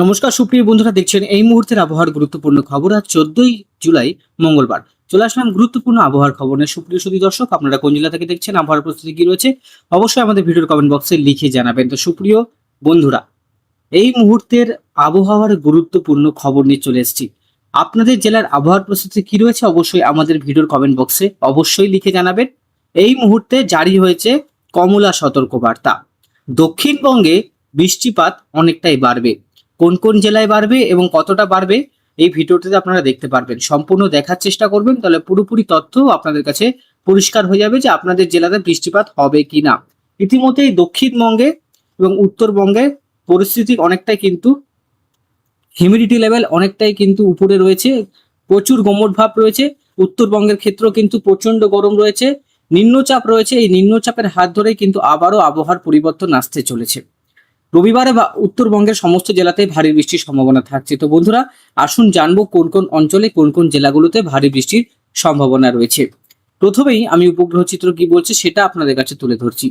নমস্কার সুপ্রিয় বন্ধুরা, দেখছেন এই মুহূর্তের আবহাওয়ার গুরুত্বপূর্ণ খবর। আজ 14ই জুলাই মঙ্গলবার চলে আসলাম গুরুত্বপূর্ণ আবহাওয়ার খবর নিয়ে। সুপ্রিয় সুধী দর্শক, আপনারা কোন জেলা থেকে দেখছেন, আবহাওয়ার প্রস্তুতি কি রয়েছে অবশ্যই আমাদের ভিডিওর কমেন্ট বক্সে লিখে জানাবেন। তো সুপ্রিয় বন্ধুরা, এই মুহূর্তের আবহাওয়ার গুরুত্বপূর্ণ খবর নিয়ে চলে এসেছি। আপনাদের জেলার আবহাওয়ার প্রস্তুতি কি রয়েছে অবশ্যই আমাদের ভিডিওর কমেন্ট বক্সে অবশ্যই লিখে জানাবেন। এই মুহূর্তে জারি হয়েছে কমলা সতর্কবার্তা। দক্ষিণবঙ্গে বৃষ্টিপাত অনেকটাই বাড়বে। কোন কোন জেলায় বাড়বে এবং কতটা বাড়বে এই ভিডিওটিতে আপনারা দেখতে পারবেন। সম্পূর্ণ দেখার চেষ্টা করবেন, তাহলে পুরোপুরি তথ্য আপনাদের কাছে পরিষ্কার হয়ে যাবে যে আপনাদের জেলাতে বৃষ্টিপাত হবে কিনা। ইতিমধ্যেই দক্ষিণবঙ্গে এবং উত্তরবঙ্গে পরিস্থিতি অনেকটাই কিন্তু হিউমিডিটি লেভেল অনেকটাই কিন্তু উপরে রয়েছে, প্রচুর গুমোট ভাব রয়েছে। উত্তরবঙ্গের ক্ষেত্রেও কিন্তু প্রচন্ড গরম রয়েছে, নিম্নচাপ রয়েছে। এই নিম্নচাপের হাত ধরেই কিন্তু আবারও আবহাওয়ার পরিবর্তন আসতে চলেছে। রবিবারে বা উত্তরবঙ্গের সমস্ত জেলাতে ভারী বৃষ্টির সম্ভাবনা থাকছে। তো বন্ধুরা, আসুন জানবো কোন কোন অঞ্চলে কোন কোন জেলাগুলোতে ভারী বৃষ্টির সম্ভাবনা রয়েছে। প্রথমেই আমি উপগ্রহ চিত্র কি বলছে সেটা আপনাদের কাছে তুলে ধরছি।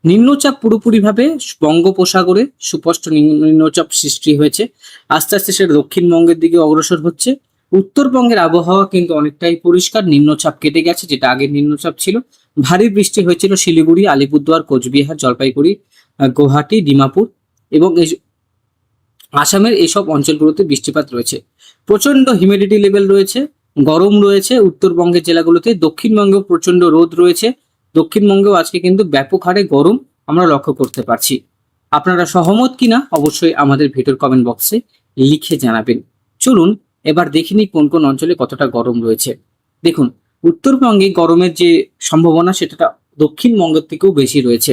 নিম্নচাপ পুরোপুরিভাবে বঙ্গোপসাগরে সুস্পষ্ট নিম্নচাপ সৃষ্টি হয়েছে। আস্তে আস্তে সেটা দক্ষিণবঙ্গের দিকে অগ্রসর হচ্ছে। উত্তরবঙ্গের আবহাওয়া কিন্তু অনেকটাই পরিষ্কার, নিম্নচাপ কেটে গেছে, যেটা আগের নিম্নচাপ ছিল। ভারী বৃষ্টি হয়েছিল শিলিগুড়ি, আলিপুরদুয়ার, কোচবিহার, জলপাইগুড়ি, গুয়াহাটি, ডিমাপুর এবং আসামের এইসব অঞ্চলগুলোতে বৃষ্টিপাত রয়েছে। প্রচন্ড হিউমিডিটি লেভেল রয়েছে, গরম রয়েছে উত্তরবঙ্গের জেলাগুলোতে। দক্ষিণবঙ্গেও প্রচন্ড রোদ রয়েছে। দক্ষিণবঙ্গেও আজকে কিন্তু ব্যাপক হারে গরম আমরা লক্ষ্য করতে পারছি। আপনারা সহমত কিনা অবশ্যই আমাদের ভিডিওর কমেন্ট বক্সে লিখে জানাবেন। চলুন এবার দেখিনি কোন কোন অঞ্চলে কতটা গরম রয়েছে। দেখুন, উত্তরবঙ্গে গরমের যে সম্ভাবনা সেটা দক্ষিণবঙ্গের থেকেও বেশি রয়েছে।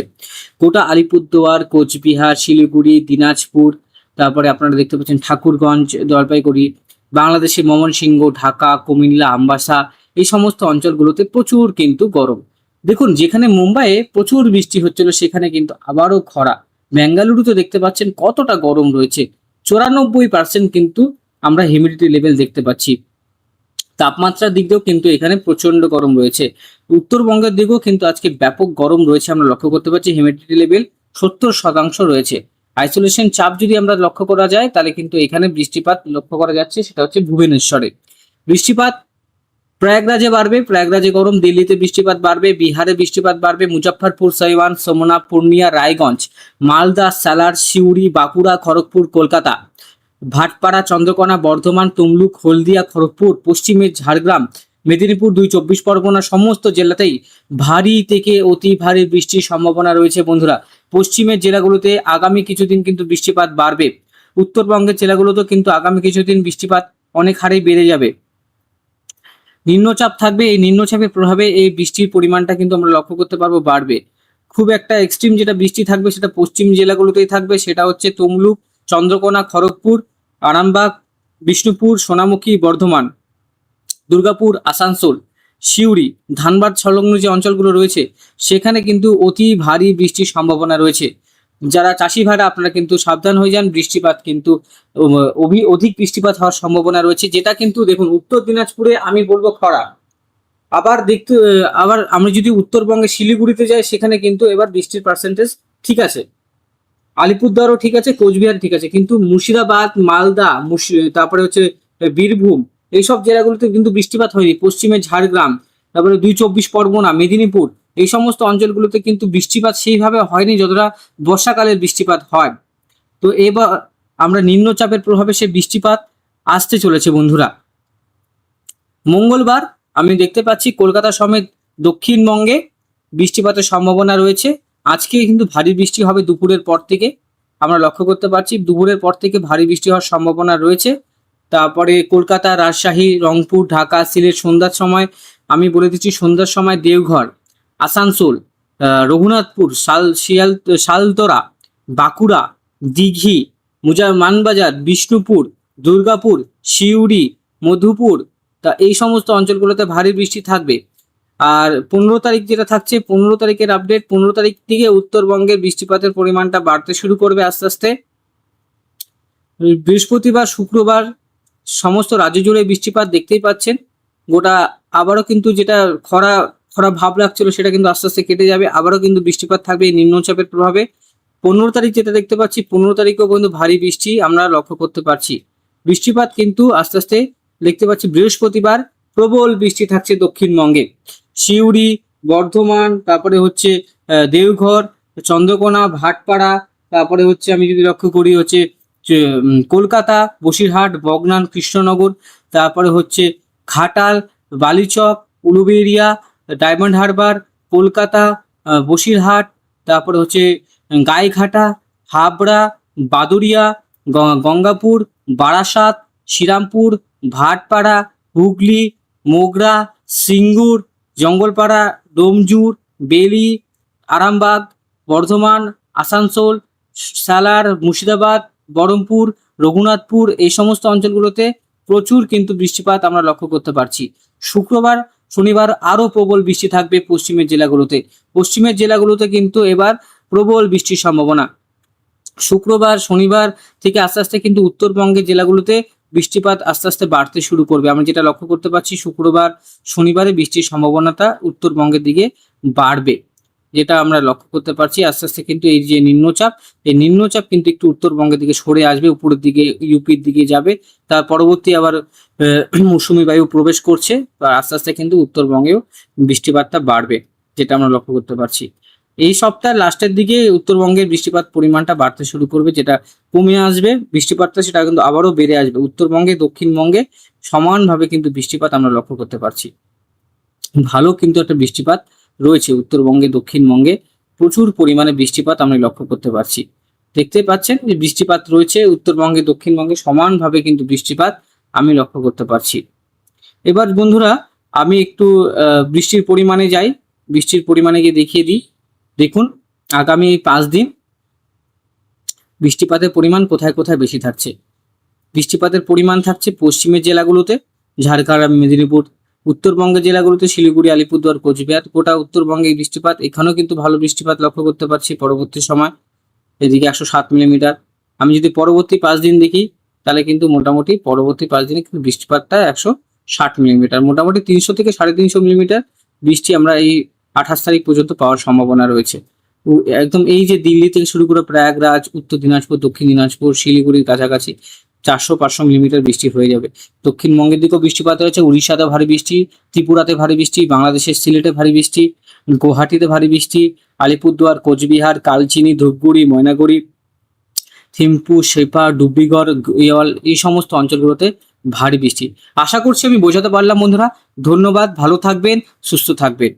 গোটা আলিপুরদুয়ার, কোচবিহার, শিলিগুড়ি, দিনাজপুর, তারপরে আপনারা দেখতে পাচ্ছেন ঠাকুরগঞ্জ, জলপাইগুড়ি, বাংলাদেশের ময়মনসিংহ, ঢাকা, কুমিল্লা, আমবাসা, এই সমস্ত অঞ্চলগুলোতে প্রচুর কিন্তু গরম। দেখুন, যেখানে মুম্বাইয়ে প্রচুর বৃষ্টি হচ্ছিল সেখানে কিন্তু আবারও খরা। বেঙ্গালুরুতে দেখতে পাচ্ছেন কতটা গরম রয়েছে, 94% কিন্তু আমরা হিউমিডিটি লেভেল দেখতে পাচ্ছি। তাপমাত্রার দিক দিয়েও কিন্তু এখানে প্রচন্ড গরম রয়েছে। উত্তরবঙ্গের দিকেও কিন্তু আজকে ব্যাপক গরম রয়েছে, আমরা লক্ষ্য করতে পারছি। হিউমিডিটি লেভেল 70% রয়েছে। আইসোলেশন চাপ যদি আমরা লক্ষ্য করা যায় তাহলে কিন্তু এখানে বৃষ্টিপাত লক্ষ্য করা যাচ্ছে, সেটা হচ্ছে ভুবনেশ্বরে। বৃষ্টিপাত প্রয়াগরাজে বাড়বে, প্রয়াগরাজে গরম। দিল্লিতে বৃষ্টিপাত বাড়বে, বিহারে বৃষ্টিপাত বাড়বে। মুজফ্ফরপুর, সাইওয়ান, সোমনাথ, পূর্ণিয়া, রায়গঞ্জ, মালদা, সালার, সিউড়ি, বাঁকুড়া, খড়গপুর, কলকাতা, ভাটপাড়া, চন্দ্রকোনা, বর্ধমান, তমলুক, হলদিয়া, খড়গপুর, পশ্চিমের ঝাড়গ্রাম, মেদিনীপুর, 24 পরগনা সমস্ত জেলাতেই ভারী থেকে অতি ভারী বৃষ্টির সম্ভাবনা রয়েছে। বন্ধুরা, পশ্চিমের জেলাগুলোতে আগামী কিছুদিন কিন্তু বৃষ্টিপাত বাড়বে। উত্তরবঙ্গের জেলাগুলোতেও কিন্তু আগামী কিছুদিন বৃষ্টিপাত অনেক হারে বেড়ে যাবে। নিম্নচাপ থাকবে, এই নিম্নচাপের প্রভাবে এই বৃষ্টির পরিমাণটা কিন্তু আমরা লক্ষ্য করতে পারবো বাড়বে। খুব একটা এক্সট্রিম যেটা বৃষ্টি থাকবে সেটা পশ্চিম জেলাগুলোতেই থাকবে, সেটা হচ্ছে তমলুক, চন্দ্রকোনা, খড়গপুর, আরামবাগ, বিষ্ণুপুর, সোনামুখী, বর্ধমান, দুর্গাপুর, আসানসোল, সিউড়ি, ধানবাদ সংলগ্ন যে অঞ্চলগুলো রয়েছে সেখানে কিন্তু অতি ভারী বৃষ্টির সম্ভাবনা রয়েছে। যারা চাষি ভাইরা আপনারা কিন্তু সাবধান হয়ে যান, বৃষ্টিপাত কিন্তু অধিক বৃষ্টিপাত হওয়ার সম্ভাবনা রয়েছে, যেটা কিন্তু দেখুন উত্তর দিনাজপুরে আমি বলবো খরা। আবার আমরা যদি উত্তরবঙ্গে শিলিগুড়িতে যাই সেখানে কিন্তু এবার বৃষ্টির পার্সেন্টেজ ঠিক আছে, আলিপুরদুয়ারও ঠিক আছে, কোচবিহার ঠিক আছে, কিন্তু মুর্শিদাবাদ, মালদা, তারপরে হচ্ছে বীরভূম, এইসব জেলাগুলোতে কিন্তু বৃষ্টিপাত হয়নি। পশ্চিমে ঝাড়গ্রাম, তারপরে 24 পরগনা, মেদিনীপুর, এই সমস্ত অঞ্চলগুলোতে কিন্তু বৃষ্টিপাত সেইভাবে হয়নি যতটা বর্ষাকালের বৃষ্টিপাত হয়। তো এবার আমরা নিম্নচাপের প্রভাবে সে বৃষ্টিপাত আসতে চলেছে। বন্ধুরা, মঙ্গলবার আমি দেখতে পাচ্ছি কলকাতা সমেত দক্ষিণবঙ্গে বৃষ্টিপাতের সম্ভাবনা রয়েছে। আজকে কিন্তু ভারী বৃষ্টি হবে দুপুরের পর থেকে, আমরা লক্ষ্য করতে পারছি দুপুরের পর থেকে ভারী বৃষ্টি হওয়ার সম্ভাবনা রয়েছে। তারপরে কলকাতা, রাজশাহী, রংপুর, ঢাকা, সিলেট সন্ধ্যার সময়, আমি বলে দিচ্ছি সন্ধ্যার সময় দেওঘর, আসানসোল, রঘুনাথপুর, শালতোরা, বাঁকুড়া, দিঘি, মানবাজার, বিষ্ণুপুর, দুর্গাপুর, সিউড়ি, মধুপুর, তা এই সমস্ত অঞ্চলগুলোতে ভারী বৃষ্টি থাকবে। আর 15 তারিখ যেটা থাকছে, 15 তারিখের আপডেট, 15 তারিখ থেকে উত্তরবঙ্গের বৃষ্টিপাতের পরিমাণটা বাড়তে শুরু করবে আস্তে আস্তে। বৃহস্পতিবার, শুক্রবার সমস্ত রাজ্য জুড়ে বৃষ্টিপাত দেখতেই পাচ্ছেন। গোটা আবারও কিন্তু যেটা খরা খরা ভাব লাগছিল সেটা কিন্তু আস্তে আস্তে কেটে যাবে। আবারও কিন্তু বৃষ্টিপাত থাকবে এই নিম্নচাপের প্রভাবে। 15 তারিখ যেটা দেখতে পাচ্ছি, 15 তারিখেও কিন্তু ভারী বৃষ্টি আমরা লক্ষ্য করতে পারছি। বৃষ্টিপাত কিন্তু আস্তে আস্তে দেখতে পাচ্ছি বৃহস্পতিবার প্রবল বৃষ্টি থাকছে দক্ষিণবঙ্গে। সিউড়ি, বর্ধমান, তারপরে হচ্ছে দেওঘর, চন্দ্রকোনা, ভাটপাড়া, তারপরে হচ্ছে আমি যদি লক্ষ্য করি হচ্ছে কলকাতা, বসিরহাট, বগনান, কৃষ্ণনগর, তারপরে হচ্ছে ঘাটাল, বালিচক, উলুবেড়িয়া, ডায়মন্ড হারবার, কলকাতা, বসিরহাট, তারপরে হচ্ছে গাইঘাটা, হাবড়া, বাদুড়িয়া, গঙ্গাপুর, বারাসাত, শ্রীরামপুর, ভাটপাড়া, হুগলি, মোগরা, সিঙ্গুর, জঙ্গলপাড়া, ডোমজুর, বেলি, আরামবাগ, বর্ধমান, আসানসোল, সালার, মুর্শিদাবাদ, বহরমপুর, রঘুনাথপুর, এই সমস্ত অঞ্চলগুলোতে প্রচুর কিন্তু বৃষ্টিপাত আমরা লক্ষ্য করতে পারছি। শুক্রবার, শনিবার আরো প্রবল বৃষ্টি থাকবে পশ্চিমের জেলাগুলোতে। পশ্চিমের জেলাগুলোতে কিন্তু এবার প্রবল বৃষ্টির সম্ভাবনা। শুক্রবার, শনিবার থেকে আস্তে আস্তে কিন্তু উত্তরবঙ্গের জেলাগুলোতে বৃষ্টিপাত আস্তে আস্তে বাড়তে শুরু করবে। আমরা যেটা লক্ষ্য করতে পারছি, শুক্রবার, শনিবারে বৃষ্টির সম্ভাবনাটা উত্তরবঙ্গের দিকে বাড়বে, যেটা আমরা লক্ষ্য করতে পারছি। আস্তে আস্তে কিন্তু এই যে নিম্নচাপ, এই নিম্নচাপ কিন্তু একটু উত্তরবঙ্গের দিকে সরে আসবে, উপরের দিকে ইউপির দিকে যাবে। তার পরবর্তী আবার মৌসুমী বায়ু প্রবেশ করছে, আস্তে আস্তে কিন্তু উত্তরবঙ্গেও বৃষ্টিপাতটা বাড়বে, যেটা আমরা লক্ষ্য করতে পারছি। এই সপ্তাহের লাস্টের দিকে উত্তরবঙ্গের বৃষ্টিপাত পরিমাণটা বাড়তে শুরু করবে, যেটা কমে আসবে বৃষ্টিপাতটা, সেটা কিন্তু আবারও বেড়ে আসবে। উত্তরবঙ্গে, দক্ষিণবঙ্গে সমানভাবে কিন্তু বৃষ্টিপাত আমরা লক্ষ্য করতে পারছি। ভালো কিন্তু একটা বৃষ্টিপাত রয়েছে উত্তরবঙ্গে, দক্ষিণবঙ্গে প্রচুর পরিমাণে বৃষ্টিপাত আমরা লক্ষ্য করতে পারছি। দেখতে পাচ্ছেন যে বৃষ্টিপাত রয়েছে উত্তরবঙ্গে, দক্ষিণবঙ্গে সমানভাবে কিন্তু বৃষ্টিপাত আমি লক্ষ্য করতে পারছি। এবার বন্ধুরা আমি একটু বৃষ্টির পরিমাণে যাই, বৃষ্টির পরিমাণে গিয়ে দেখিয়ে দিই। দেখুন আগামী 5 দিন বৃষ্টিপাতের পরিমাণ কোথায় কোথায় বেশি থাকছে। বৃষ্টিপাতের পরিমাণ থাকছে পশ্চিমের জেলাগুলোতে, ঝাড়গ্রাম, মেদিনীপুর, উত্তরবঙ্গের জেলাগুলোতে শিলিগুড়ি, আলিপুরদুয়ার, কোচবিহার, গোটা উত্তরবঙ্গে বৃষ্টিপাত। এখানেও কিন্তু ভালো বৃষ্টিপাত লক্ষ্য করতে পারছি পরবর্তী সময়, এদিকে 107 মিলিমিটার। আমি যদি পরবর্তী 5 দিন দেখি, তাহলে কিন্তু মোটামুটি পরবর্তী 5 দিনে কিন্তু বৃষ্টিপাতটা 160 মিলিমিটার, মোটামুটি 300 থেকে 350 মিলিমিটার বৃষ্টি আমরা এই 28 তারিখ পর্যন্ত পাওয়ার সম্ভাবনা রয়েছে। একদম এই যে দিল্লি থেকে শুরু করে প্রয়াগরাজ, উত্তর দিনাজপুর, দক্ষিণ দিনাজপুর, শিলিগুড়ির কাছাকাছি 400-500 মিলিমিটার বৃষ্টি হয়ে যাবে। দক্ষিণবঙ্গের দিকেও বৃষ্টিপাত হয়েছে, উড়িষ্যাতে ভারী বৃষ্টি, ত্রিপুরাতে ভারী বৃষ্টি, বাংলাদেশের সিলেটে ভারী বৃষ্টি, গুয়াহাটিতে ভারী বৃষ্টি, আলিপুরদুয়ার, কোচবিহার, কালচিনি, ধূপগুড়ি, ময়নাগুড়ি, থিম্পু, সেপা, ডুব্বিগড়, গয়াল, এই সমস্ত অঞ্চলগুলোতে ভারী বৃষ্টি। আশা করছি আমি বোঝাতে পারলাম বন্ধুরা। ধন্যবাদ, ভালো থাকবেন, সুস্থ থাকবেন।